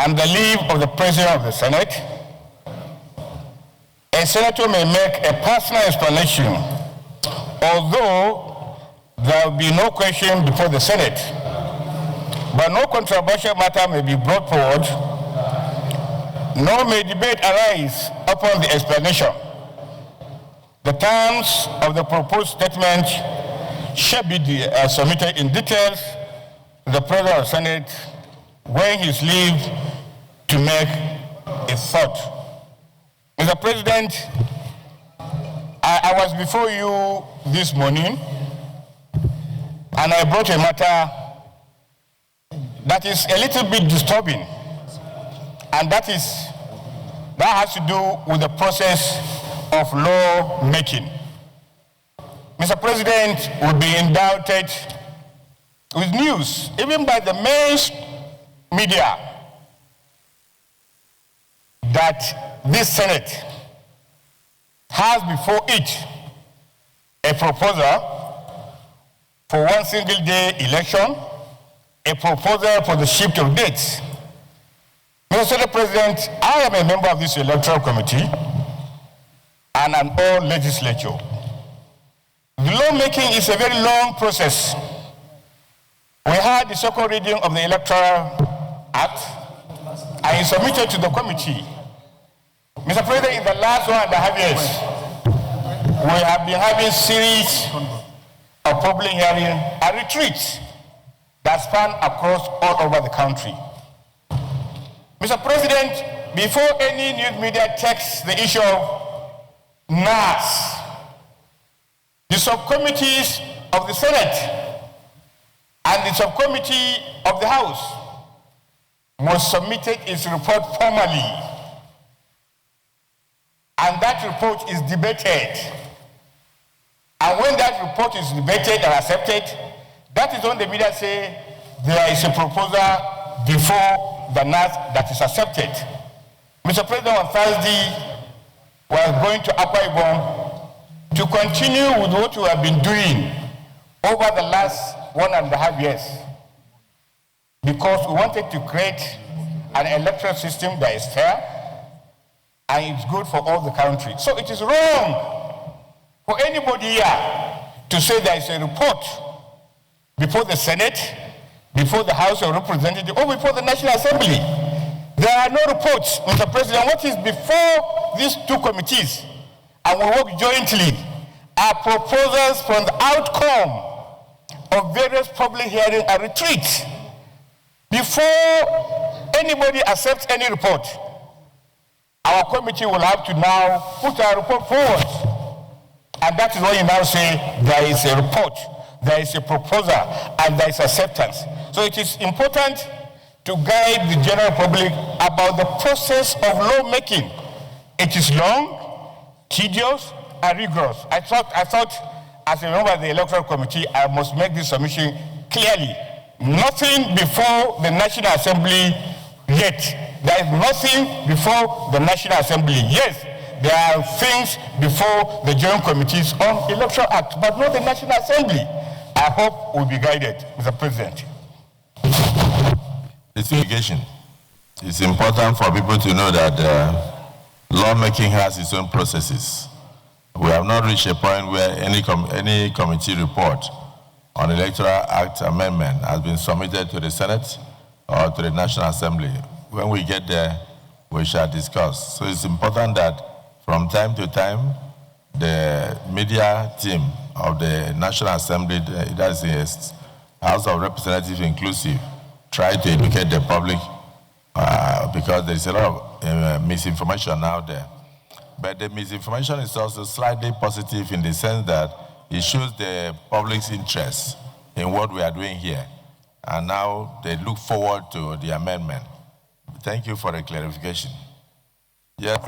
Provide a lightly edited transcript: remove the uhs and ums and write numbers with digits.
and the leave of the President of the Senate, a senator may make a personal explanation, although there will be no question before the Senate, but no controversial matter may be brought forward, nor may debate arise upon the explanation. The terms of the proposed statement shall be submitted in details to the President of the Senate when his leave to make a thought. Mr. President, I was before you this morning and I brought a matter that is a little bit disturbing, and that has to do with the process of law making. Mr. President will be indicted with news, even by the main media, that this Senate has before it a proposal for one single day election, a proposal for the shift of dates. Mr. President, I am a member of this electoral committee and an all legislature. The lawmaking is a very long process. We had the second reading of the Electoral Act and it's submitted to the committee. Mr. President, in the last 1.5 years, we have been having series of public hearings and retreats that span across all over the country. Mr. President, before any news media takes the issue of NAS, the subcommittees of the Senate and the subcommittee of the House must submit its report formally, and that report is debated. And when that report is debated and accepted, that is when the media say there is a proposal before the NAS that is accepted. Mr. President, on Thursday, we are going to Akwa Ibom to continue with what we have been doing over the last 1.5 years, because we wanted to create an electoral system that is fair and it's good for all the country. So it is wrong for anybody here to say there is a report before the Senate, before the House of Representatives, or before the National Assembly. There are no reports, Mr. President. What is before these two committees, and we work jointly, are proposals from the outcome of various public hearings and retreats. Before anybody accepts any report, our committee will have to now put our report forward. And that is why you now say there is a report, there is a proposal, and there is acceptance. So it is important to guide the general public about the process of lawmaking. It is long, tedious, and rigorous. I thought, as a member of the Electoral Committee, I must make this submission clearly. Nothing before the National Assembly yet. There is nothing before the National Assembly. Yes, there are things before the Joint Committees on Electoral Act, but not the National Assembly. I hope we'll be guided, Mr. President. It's important for people to know that lawmaking has its own processes. We have not reached a point where any committee report on Electoral Act amendment has been submitted to the Senate or to the National Assembly. When we get there, we shall discuss. So it's important that from time to time, the media team of the National Assembly, that is the House of Representatives inclusive, try to educate the public because there's a lot of misinformation out there. But the misinformation is also slightly positive in the sense that it shows the public's interest in what we are doing here. And now they look forward to the amendment. Thank you for the clarification. Yes.